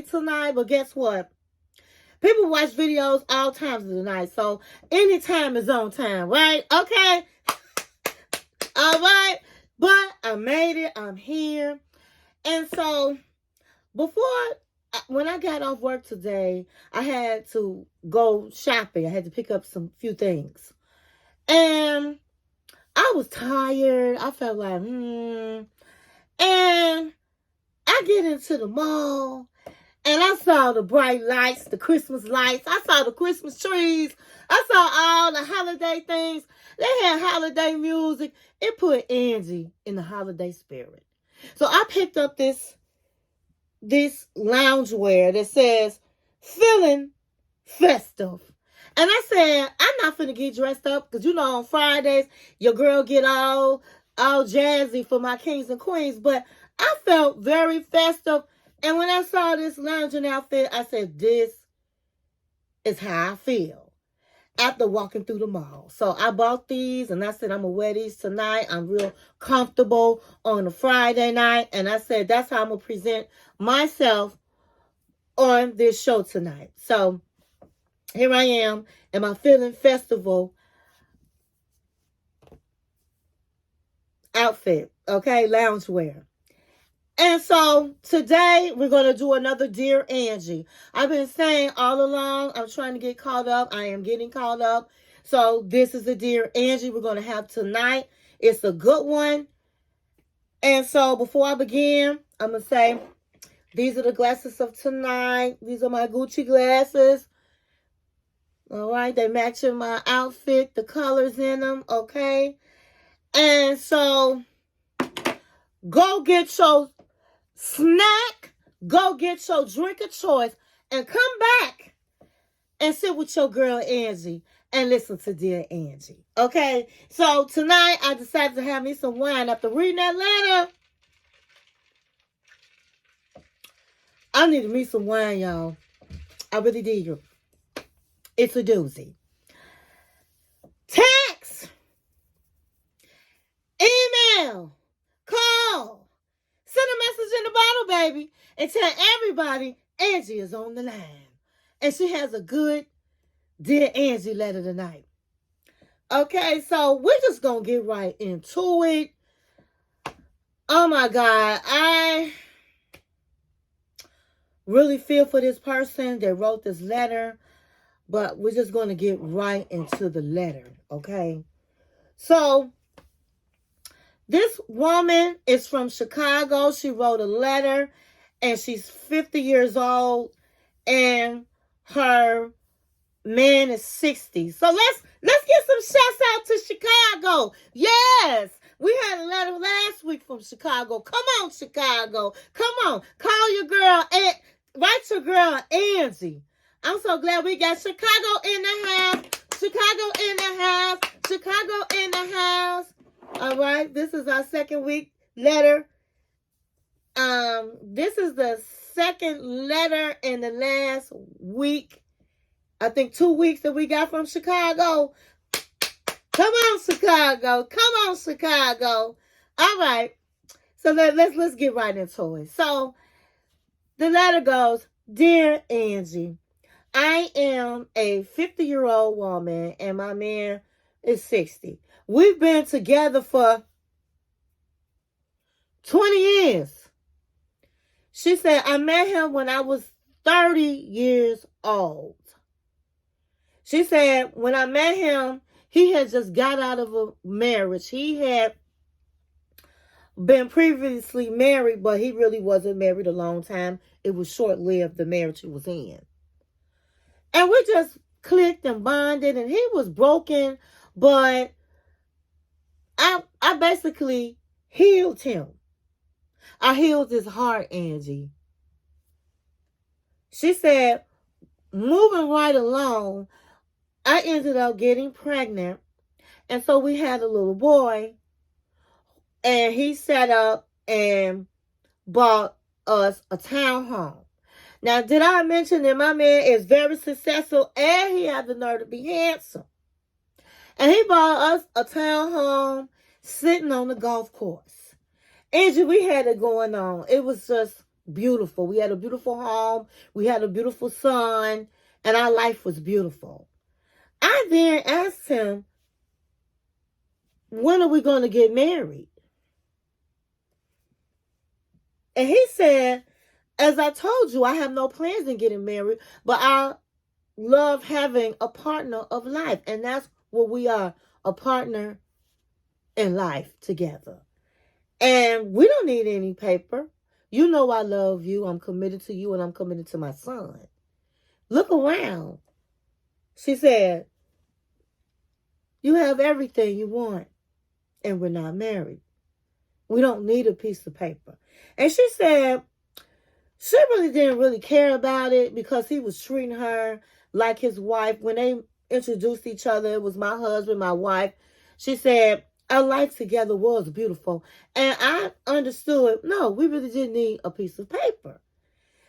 tonight, but guess what? People watch videos all times of the night, so anytime is on time, right? Okay, all right. But I made it. I'm here, and so when I got off work today, I had to go shopping. I had to pick up some few things, and I was tired. I felt like, and I get into the mall. And I saw the bright lights, the Christmas lights. I saw the Christmas trees. I saw all the holiday things. They had holiday music. It put Angie in the holiday spirit. So I picked up this loungewear that says, feeling festive. And I said, I'm not finna get dressed up because, on Fridays, your girl get all jazzy for my kings and queens. But I felt very festive. And when I saw this lounging outfit, I said, this is how I feel after walking through the mall. So I bought these, and I said, I'm going to wear these tonight. I'm real comfortable on a Friday night. And I said, that's how I'm going to present myself on this show tonight. So here I am in my Feeling Festival outfit, okay, loungewear. And so today we're going to do another Dear Angie. I've been saying all along, I'm trying to get caught up. I am getting caught up. So this is the Dear Angie we're going to have tonight. It's a good one. And so before I begin, I'm going to say, these are the glasses of tonight. These are my Gucci glasses. All right. They matching my outfit, the colors in them. Okay. And so go get your snack, go get your drink of choice, and come back and sit with your girl Angie and listen to Dear Angie. Okay? So tonight I decided to have me some wine. After reading that letter, I needed me some wine, y'all. I really did. It's a doozy. Text, email, call, send a message in the bottle, baby, and tell everybody Angie is on the line. And she has a good Dear Angie letter tonight. Okay, so we're just going to get right into it. Oh, my God. I really feel for this person that wrote this letter, but we're just going to get right into the letter, okay? So this woman is from Chicago. She wrote a letter, and she's 50 years old, and her man is 60. So let's get some shouts out to Chicago. Yes, we had a letter last week from Chicago. Come on, Chicago. Come on, call your girl and write your girl Angie. I'm so glad we got Chicago in the house. Chicago in the house. Chicago in the house. All right, this is our second week letter. This is the second letter in the last week. I think 2 weeks that we got from Chicago. Come on, Chicago. Come on, Chicago. All right. So let's get right into it. So the letter goes, Dear Angie, I am a 50-year-old woman and my man is 60. We've been together for 20 years. She said, I met him when I was 30 years old. She said, when I met him, he had just got out of a marriage. He had been previously married, but he really wasn't married a long time. It was short-lived, the marriage he was in. And we just clicked and bonded, and he was broken, but I basically healed him. I healed his heart, Angie. She said, moving right along, I ended up getting pregnant. And so we had a little boy. And he set up and bought us a townhome. Now, did I mention that my man is very successful and he had the nerve to be handsome? And he bought us a townhome sitting on the golf course. Angie, we had it going on. It was just beautiful. We had a beautiful home. We had a beautiful son. And our life was beautiful. I then asked him, when are we going to get married? And he said, as I told you, I have no plans in getting married, but I love having a partner of life. And that's what we are, a partner in life together. And we don't need any paper. You know I love you. I'm committed to you and I'm committed to my son. Look around. She said, you have everything you want and we're not married. We don't need a piece of paper. And she said she really didn't really care about it because he was treating her like his wife. When they introduced each other, it was my husband, my wife. She said, our life together was beautiful. And I understood, no, we really didn't need a piece of paper.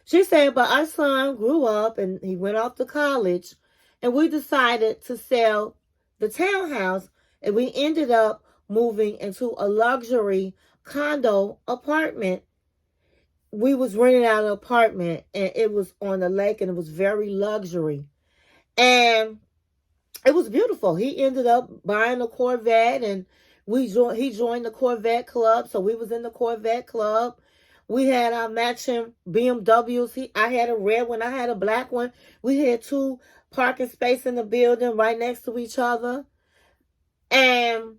She said, but our son grew up and he went off to college and we decided to sell the townhouse and we ended up moving into a luxury condo apartment. We was renting out an apartment and it was on the lake and it was very luxury. And it was beautiful. He ended up buying a Corvette and he joined the Corvette club. So we was in the Corvette club. We had our matching BMWs. I had a red one. I had a black one. We had 2 parking spaces in the building right next to each other. And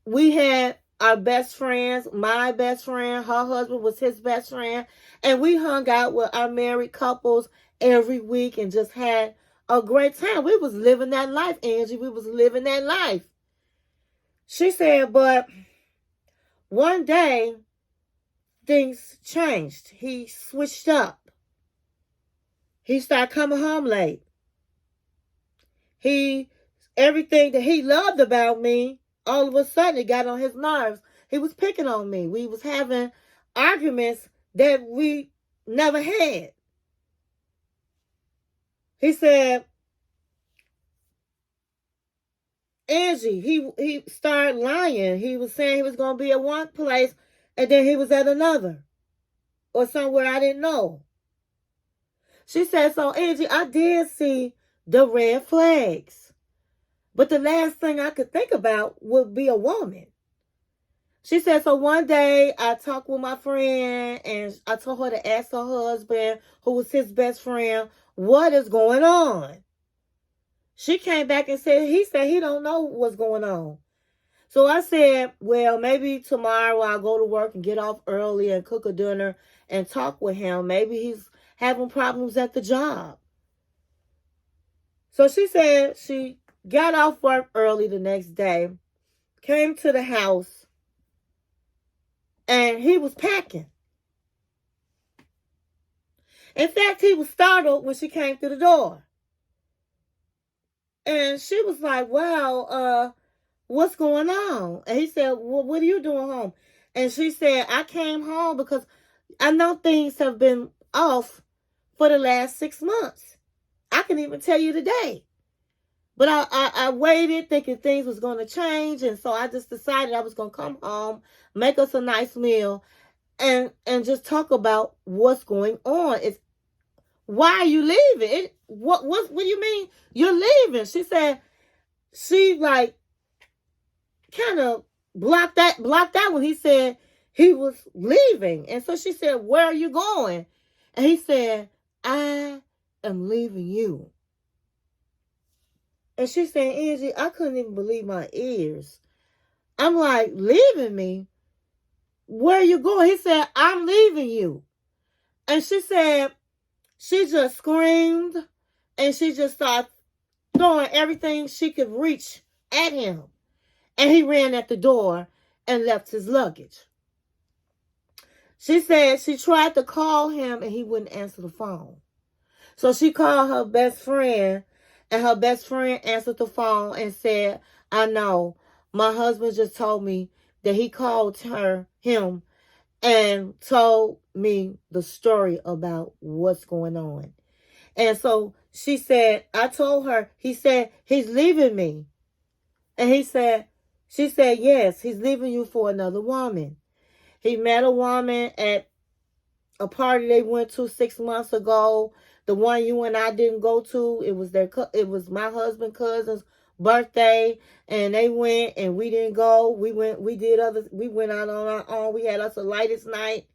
we had our best friends, my best friend, her husband was his best friend. And we hung out with our married couples every week and just had a great time. We was living that life, Angie. We was living that life. She said, but one day, things changed. He switched up. He started coming home late. Everything that he loved about me, all of a sudden it got on his nerves. He was picking on me. We was having arguments that we never had. He said, Angie, he started lying. He was saying he was going to be at one place and then he was at another or somewhere I didn't know. She said, so Angie, I did see the red flags. But the last thing I could think about would be a woman. She said, so one day I talked with my friend and I told her to ask her husband, who was his best friend, what is going on? She came back and said, he said he don't know what's going on. So I said, well, maybe tomorrow I'll go to work and get off early and cook a dinner and talk with him. Maybe he's having problems at the job. So she said she got off work early the next day, came to the house, and he was packing. In fact, he was startled when she came through the door. And she was like, wow, what's going on? And he said, well, what are you doing home? And she said, I came home because I know things have been off for the last 6 months. I can even tell you today. But I waited thinking things was going to change. And so I just decided I was going to come home, make us a nice meal, and just talk about what's going on. Why are you leaving? What do you mean you're leaving? She said she like kind of blocked out when he said he was leaving. And so she said, where are you going? And he said, I am leaving you. And she said, Angie, I couldn't even believe my ears. I'm like, leaving me? Where are you going? He said, I'm leaving you. And she said, she just screamed and she just started throwing everything she could reach at him. And he ran at the door and left his luggage. She said she tried to call him and he wouldn't answer the phone. So she called her best friend and her best friend answered the phone and said, I know, my husband just told me that he called him and told me the story about what's going on. And so she said, I told her, he said, he's leaving me. And she said, yes, he's leaving you for another woman. He met a woman at a party they went to 6 months ago. The one you and I didn't go to, it was my husband's cousin's birthday, and they went and we didn't go. We went out on our own. We had us a latest night.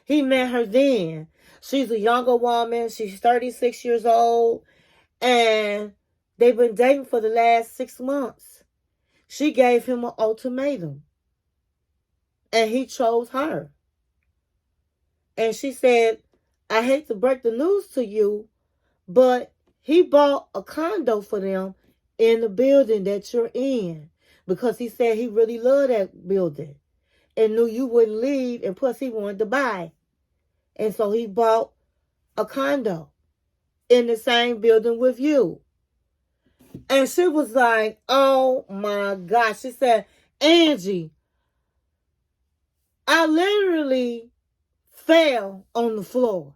He met her then. She's a younger woman. She's 36 years old, and they've been dating for the last 6 months. She gave him an ultimatum, and he chose her. And she said, I hate to break the news to you, but he bought a condo for them in the building that you're in, because he said he really loved that building and knew you wouldn't leave, and plus he wanted to buy. And so he bought a condo in the same building with you. And she was like, oh my gosh. She said, Angie, I literally fell on the floor.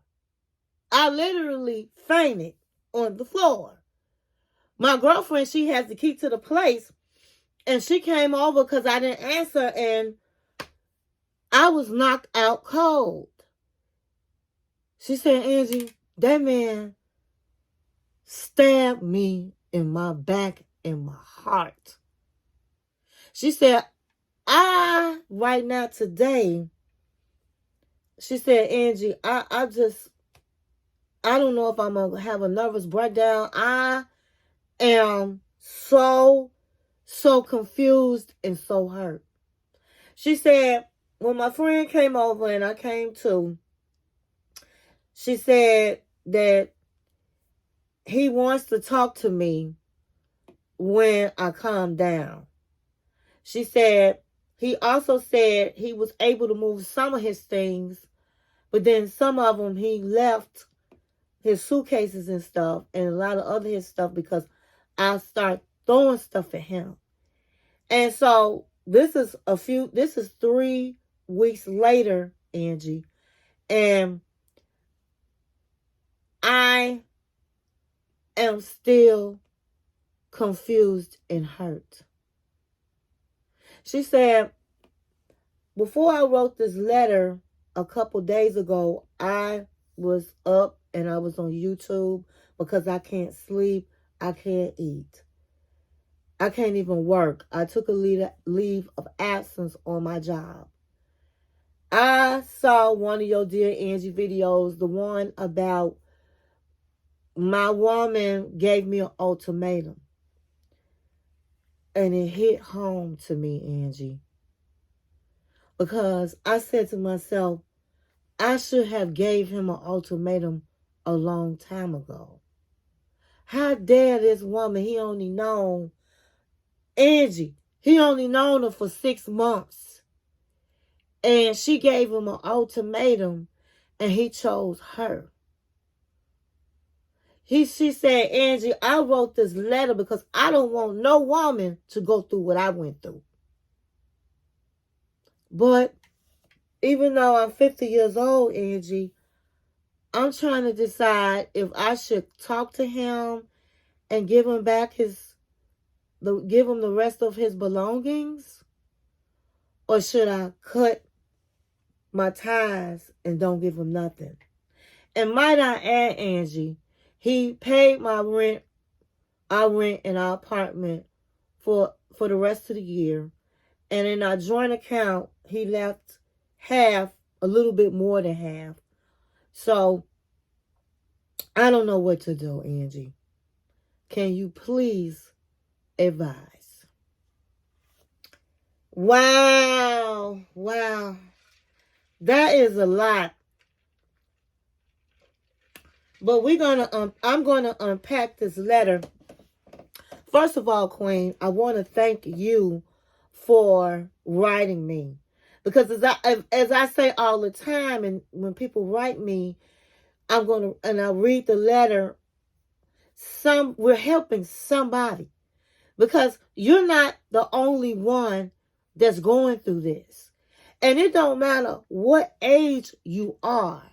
I literally fainted on the floor. My girlfriend, she has the key to the place, and she came over because I didn't answer, and I was knocked out cold. She said, Angie, that man stabbed me in my back and my heart. She said, right now today, she said, Angie, I don't know if I'm going to have a nervous breakdown. I am so confused and so hurt. She said, when my friend came over and I came to, she said that he wants to talk to me when I calm down. She said he also said he was able to move some of his things, but then some of them he left his suitcases and stuff, and a lot of other his stuff, because I start throwing stuff at him. And so this is 3 weeks later, Angie, and I am still confused and hurt. She said, before I wrote this letter a couple days ago, I was up and I was on YouTube because I can't sleep. I can't eat. I can't even work. I took a leave of absence on my job. I saw one of your Dear Angie videos, the one about my woman gave me an ultimatum. And it hit home to me, Angie. Because I said to myself, I should have gave him an ultimatum a long time ago. How dare this woman, he only known her for 6 months. And she gave him an ultimatum and he chose her. She said, Angie, I wrote this letter because I don't want no woman to go through what I went through. But even though I'm 50 years old, Angie, I'm trying to decide if I should talk to him and give him back give him the rest of his belongings, or should I cut my ties and don't give him nothing? And might I add, Angie, he paid my rent, our rent in our apartment for the rest of the year. And in our joint account, he left half, a little bit more than half. So I don't know what to do, Angie. Can you please advise? Wow. That is a lot. But I'm gonna unpack this letter. First of all, Queen, I want to thank you for writing me, because as I say all the time, and when people write me, I read the letter. We're helping somebody, because you're not the only one that's going through this, and it don't matter what age you are.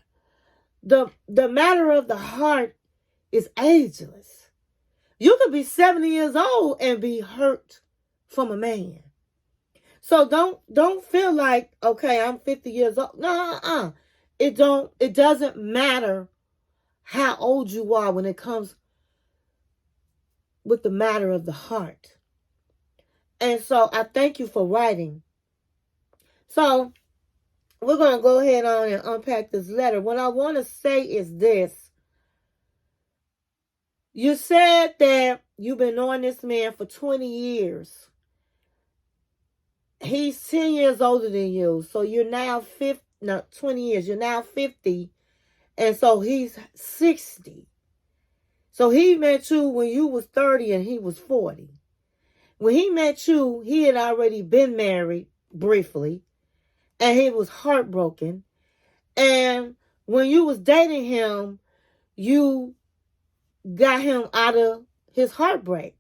The matter of the heart is ageless. You could be 70 years old and be hurt from a man. So don't feel like, okay, I'm 50 years old. No. it doesn't matter how old you are when it comes with the matter of the heart. And so I thank you for writing. So we're going to go ahead on and unpack this letter. What I want to say is this. You said that you've been knowing this man for 20 years. He's 10 years older than you. So you're now 50, not 20 years. You're now 50. And so he's 60. So he met you when you was 30 and he was 40. When he met you, he had already been married briefly. And he was heartbroken. And when you was dating him, you got him out of his heartbreak.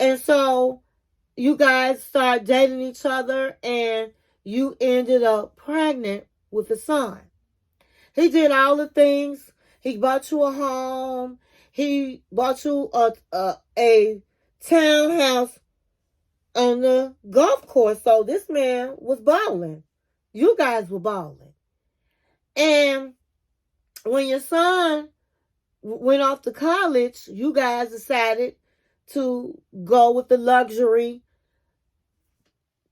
And so you guys started dating each other and you ended up pregnant with a son. He did all the things. He bought you a home. He bought you a townhouse on the golf course. So this man was balling. You guys were balling. And when your son went off to college, you guys decided to go with the luxury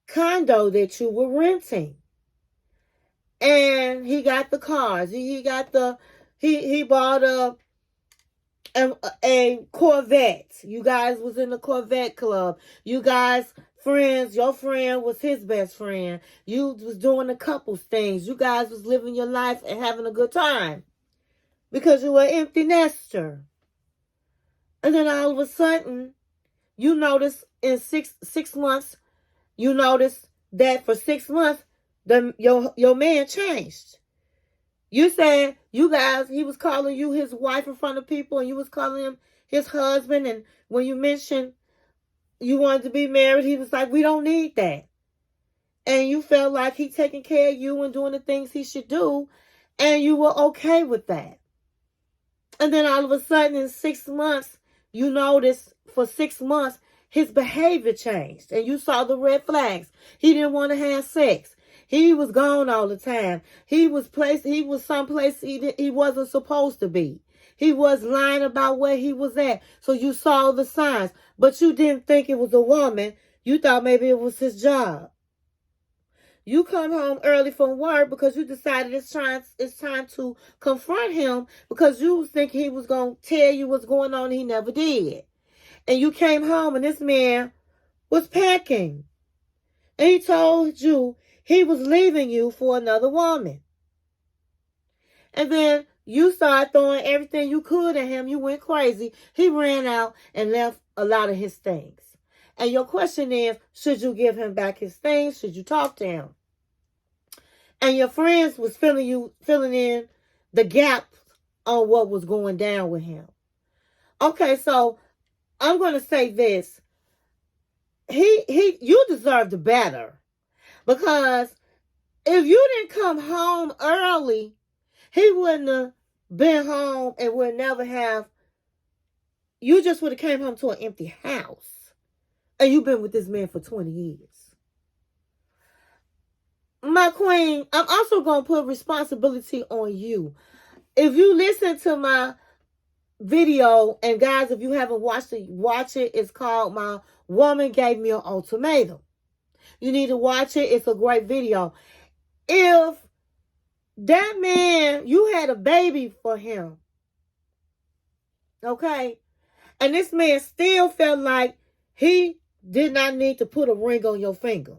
condo that you were renting. And he got the cars. He bought a Corvette. You guys was in the Corvette club. You guys friends, your friend was his best friend. You was doing the couples things. You guys was living your life and having a good time. Because you were an empty nester. And then all of a sudden, you notice in six months, you notice that for 6 months, your man changed. You said you guys, he was calling you his wife in front of people, and you was calling him his husband. And when you mentioned you wanted to be married, he was like, we don't need that. And you felt like he taking care of you and doing the things he should do, and you were okay with that. And then all of a sudden in 6 months, you noticed for 6 months, his behavior changed. And you saw the red flags. He didn't want to have sex. He was gone all the time. He was someplace he wasn't supposed to be. He was lying about where he was at. So you saw the signs. But you didn't think it was a woman. You thought maybe it was his job. You come home early from work because you decided it's time to confront him because you think he was going to tell you what's going on and he never did. And you came home and this man was packing. And he told you he was leaving you for another woman. And then you started throwing everything you could at him. You went crazy. He ran out and left a lot of his things. And your question is, should you give him back his things? Should you talk to him? And your friends was filling in the gaps on what was going down with him. Okay, so I'm going to say this. You deserved better. Because if you didn't come home early, he wouldn't have been home and would never have. You just would have came home to an empty house. And you've been with this man for 20 years. My queen, I'm also going to put responsibility on you. If you listen to my video, and guys, if you haven't watched it, watch it. It's called My Woman Gave Me an Ultimatum. You need to watch it. It's a great video. If that man, you had a baby for him, okay, and this man still felt like he did not need to put a ring on your finger,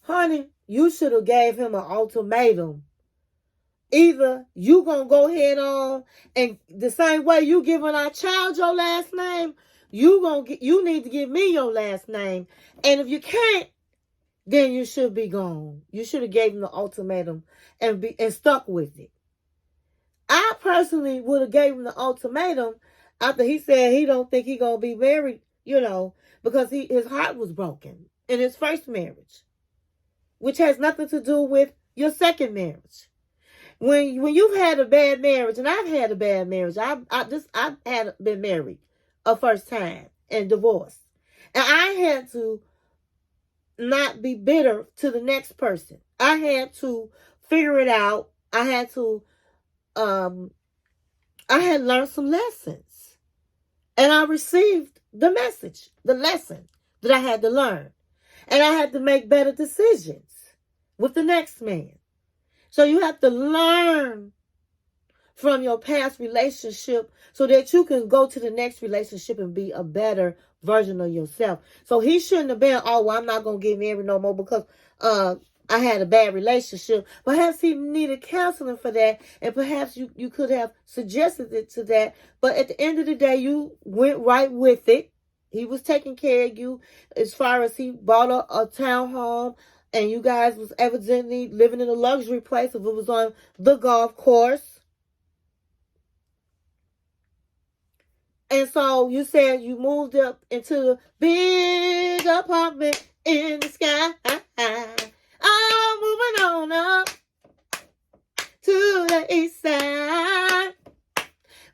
honey, you should have gave him an ultimatum. Either you gonna go head on, and the same way you giving our child your last name, you need to give me your last name. And if you can't, then you should be gone. You should have gave him the ultimatum and stuck with it. I personally would have gave him the ultimatum after he said he don't think he gonna be married, because his heart was broken in his first marriage, which has nothing to do with your second marriage. When you've had a bad marriage, and I've had a bad marriage, I've been married a first time and divorced, and I had to not be bitter to the next person. I had to figure it out. I had learned some lessons. And I received the message, the lesson that I had to learn. And I had to make better decisions with the next man. So you have to learn from your past relationship so that you can go to the next relationship and be a better version of yourself. So he shouldn't have been, oh, well, I'm not going to get married no more because I had a bad relationship. Perhaps he needed counseling for that, and perhaps you could have suggested it to that. But at the end of the day, you went right with it. He was taking care of you as far as he bought a townhome, and you guys was evidently living in a luxury place if it was on the golf course. And so you said you moved up into the big apartment in the sky. I'm moving on up to the east side.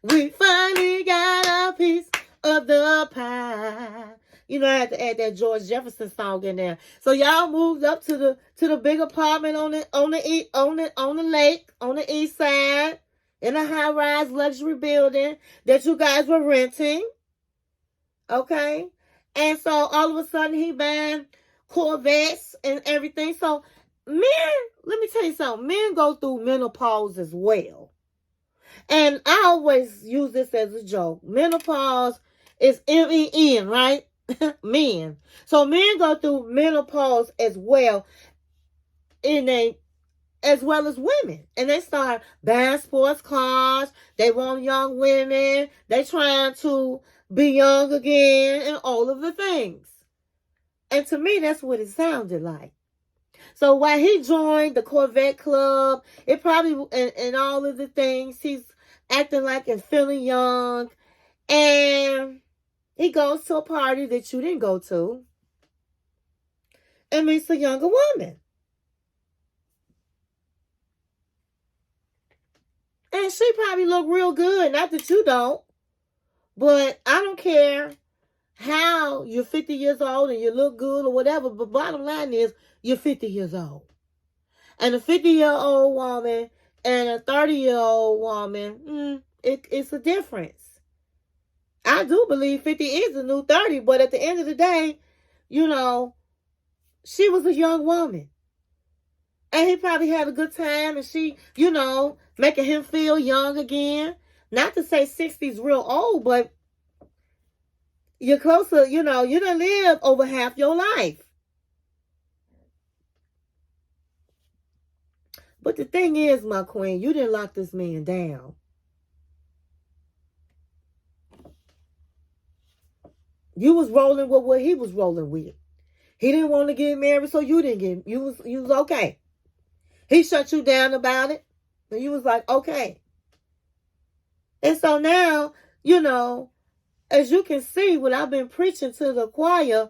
We finally got a piece of the pie. You know, I had to add that George Jefferson song in there. So y'all moved up to the big apartment on the lake on the east side in a high-rise luxury building that you guys were renting. Okay? And so all of a sudden he banned Corvettes and everything. So men, let me tell you something. Men go through menopause as well. And I always use this as a joke. Menopause is MEN, right? Men. So men go through menopause as well as well as women. And they start buying sports cars. They want young women. They trying to be young again and all of the things. And to me, that's what it sounded like. So while he joined the Corvette Club, it probably, and all of the things, he's acting like and feeling young. And he goes to a party that you didn't go to and meets a younger woman. And she probably look real good. Not that you don't. But I don't care how you're 50 years old and you look good or whatever. But bottom line is, you're 50 years old. And a 50-year-old woman and a 30-year-old woman, it's a difference. I do believe 50 is the new 30. But at the end of the day, you know, she was a young woman. And he probably had a good time. And she, you know, making him feel young again. Not to say 60 is real old, but you're closer, you know, you done lived over half your life. But the thing is, my queen, you didn't lock this man down. You was rolling with what he was rolling with. He didn't want to get married, so you didn't get, you was okay. He shut you down about it, and you was like, okay. And so now, you know, as you can see, when I've been preaching to the choir,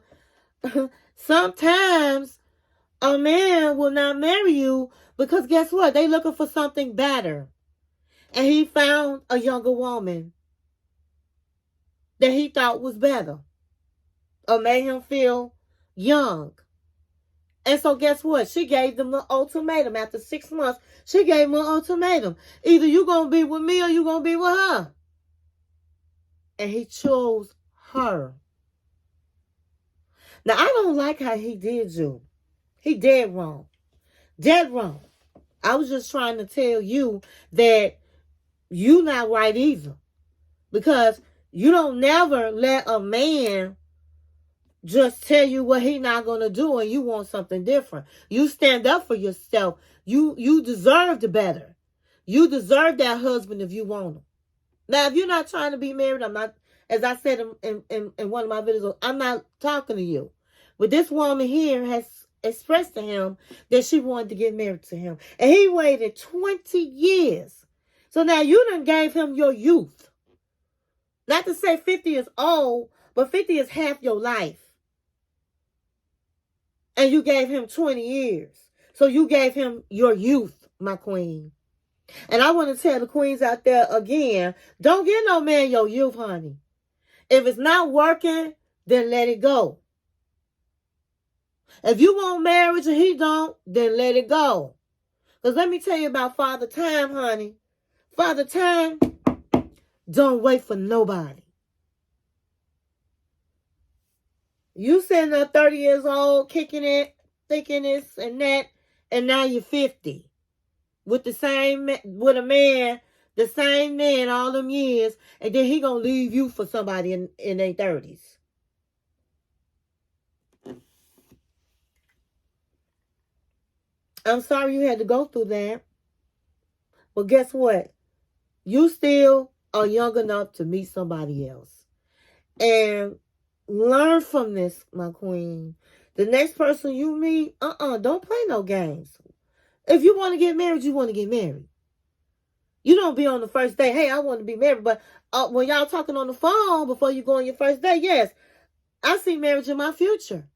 sometimes a man will not marry you because guess what? They looking for something better. And he found a younger woman that he thought was better or made him feel young. And so guess what? She gave them an ultimatum. After 6 months, she gave him an ultimatum. Either you going to be with me or you going to be with her. And he chose her. Now, I don't like how he did you. He dead wrong. Dead wrong. I was just trying to tell you that you not right either. Because you don't never let a man just tell you what he not going to do and you want something different. You stand up for yourself. You deserve the better. You deserve that husband if you want him. Now, if you're not trying to be married, I'm not, as I said in one of my videos, I'm not talking to you. But this woman here has expressed to him that she wanted to get married to him. And he waited 20 years. So now you done gave him your youth. Not to say 50 is old, but 50 is half your life. And you gave him 20 years. So you gave him your youth, my queen. And I want to tell the queens out there again, don't give no man your youth, honey. If it's not working, then let it go. If you want marriage and he don't, then let it go. Because let me tell you about Father Time, honey. Father Time don't wait for nobody. You sitting there 30 years old, kicking it, thinking this and that, and now you're 50. With a man, the same man all them years, and then he gonna leave you for somebody in their 30s. I'm sorry you had to go through that. But guess what? You still are young enough to meet somebody else. And learn from this, my queen. The next person you meet, don't play no games. If you want to get married, you want to get married. You don't be on the first day, hey, I want to be married. But when y'all talking on the phone before you go on your first day, yes, I see marriage in my future.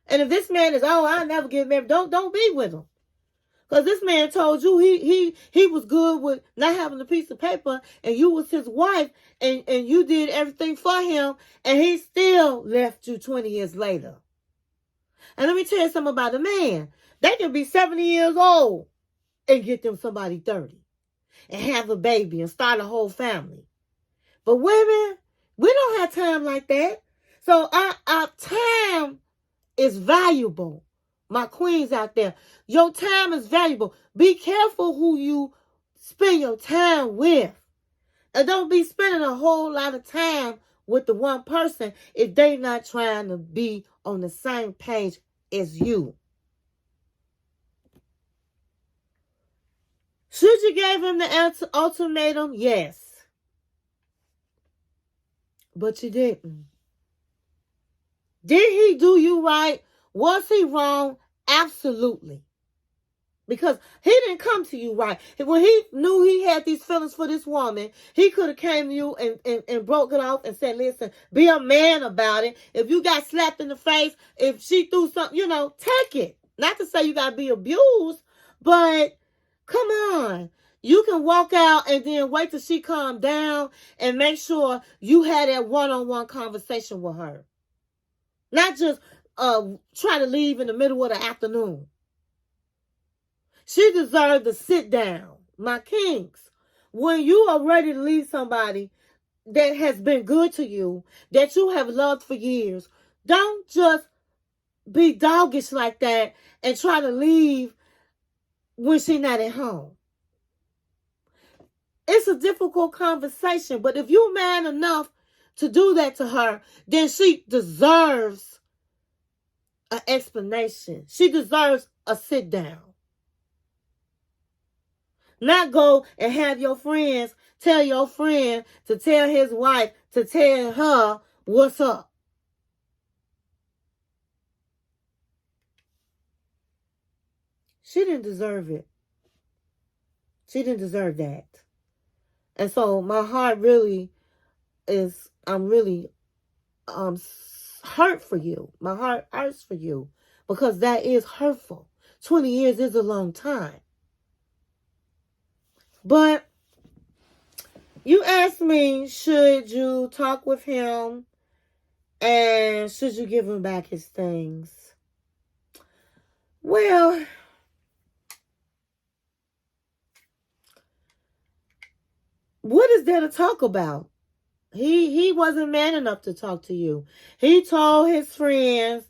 And if this man is, I'll never get married, don't be with him. Because this man told you he was good with not having a piece of paper, and you was his wife, and you did everything for him, and he still left you 20 years later. And let me tell you something about a man. They can be 70 years old and get them somebody 30 and have a baby and start a whole family. But women, we don't have time like that. So our time is valuable. My queens out there, your time is valuable. Be careful who you spend your time with. And don't be spending a whole lot of time with the one person if they not trying to be on the same page as you. Should you give him the ultimatum? Yes. But you didn't. Did he do you right? Was he wrong? Absolutely. Because he didn't come to you right. When he knew he had these feelings for this woman, he could have came to you and broke it off and said, listen, be a man about it. If you got slapped in the face, if she threw something, take it. Not to say you got to be abused, but come on. You can walk out and then wait till she calm down and make sure you had that one-on-one conversation with her. Not just try to leave in the middle of the afternoon. She deserved to sit down. My kings, when you are ready to leave somebody that has been good to you, that you have loved for years, don't just be doggish like that and try to leave when she's not at home. It's a difficult conversation, but if you're man enough to do that to her, then she deserves an explanation. She deserves a sit down. Not go and have your friends tell your friend to tell his wife to tell her what's up. She didn't deserve it. She didn't deserve that. And so my heart really is, I'm really hurt for you. My heart hurts for you because that is hurtful. 20 years is a long time. But you asked me, should you talk with him and should you give him back his things? Well, what is there to talk about? He wasn't man enough to talk to you. He told his friends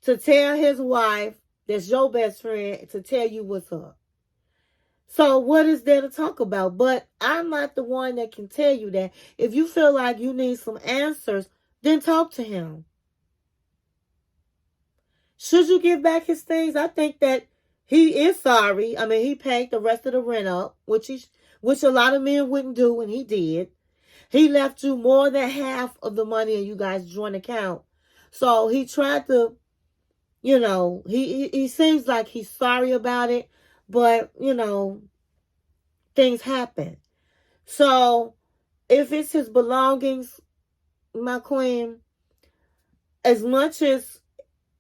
to tell his wife, that's your best friend, to tell you what's up. So what is there to talk about? But I'm not the one that can tell you that. If you feel like you need some answers, then talk to him. Should you give back his things? I think that he is sorry. I mean, he paid the rest of the rent up, which a lot of men wouldn't do, and he did. He left you more than half of the money in you guys' joint account. So he tried to, he seems like he's sorry about it, but, things happen. So if it's his belongings, my queen, as much as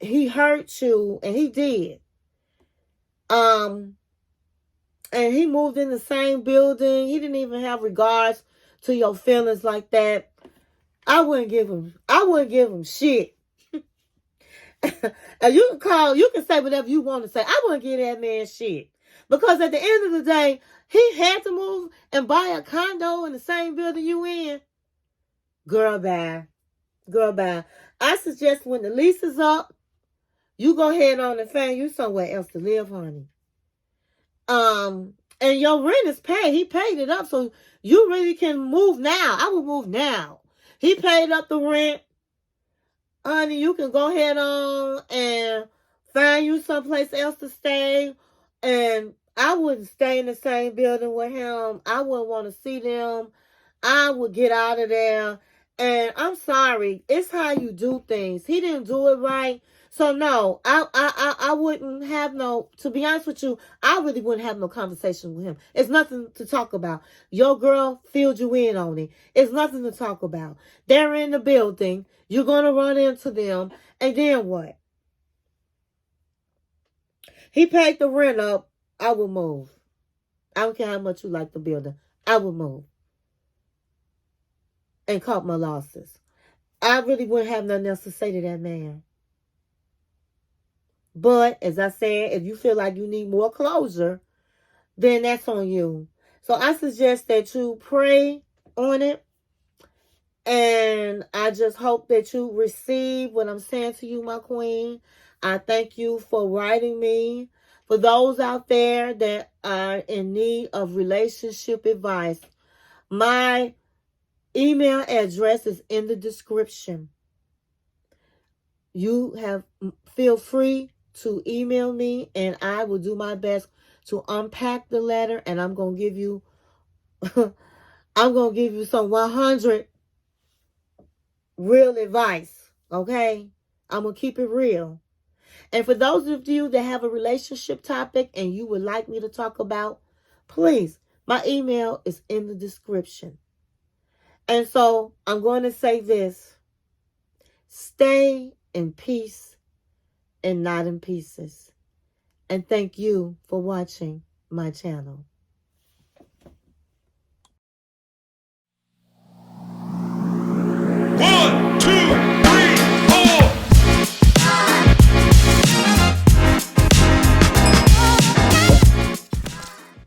he hurt you, and he did, and he moved in the same building, he didn't even have regards to your feelings like that, I wouldn't give him shit. And you can say whatever you want to say. I wouldn't give that man shit. Because at the end of the day, he had to move and buy a condo in the same building you in. Girl, bye. Girl, bye. I suggest when the lease is up, you go ahead on and find you somewhere else to live, honey. And your rent is paid. He paid it up, so you really can move now. I would move now. He paid up the rent. Honey, you can go ahead on and find you someplace else to stay. And I wouldn't stay in the same building with him. I wouldn't want to see them. I would get out of there. And I'm sorry. It's how you do things. He didn't do it right. So no, I wouldn't have no, to be honest with you, I really wouldn't have no conversation with him. It's nothing to talk about. Your girl filled you in on it. It's nothing to talk about. They're in the building. You're going to run into them. And then what? He paid the rent up. I will move. I don't care how much you like the building. I will move. And cut my losses. I really wouldn't have nothing else to say to that man. But, as I said, if you feel like you need more closure, then that's on you. So I suggest that you pray on it. And I just hope that you receive what I'm saying to you, my queen. I thank you for writing me. For those out there that are in need of relationship advice, my email address is in the description. Feel free to email me, and I will do my best to unpack the letter, and I'm going to give you some 100 real advice, okay? I'm going to keep it real. And for those of you that have a relationship topic and you would like me to talk about, please, my email is in the description. And so I'm going to say this. Stay in peace and not in pieces. And thank you for watching my channel.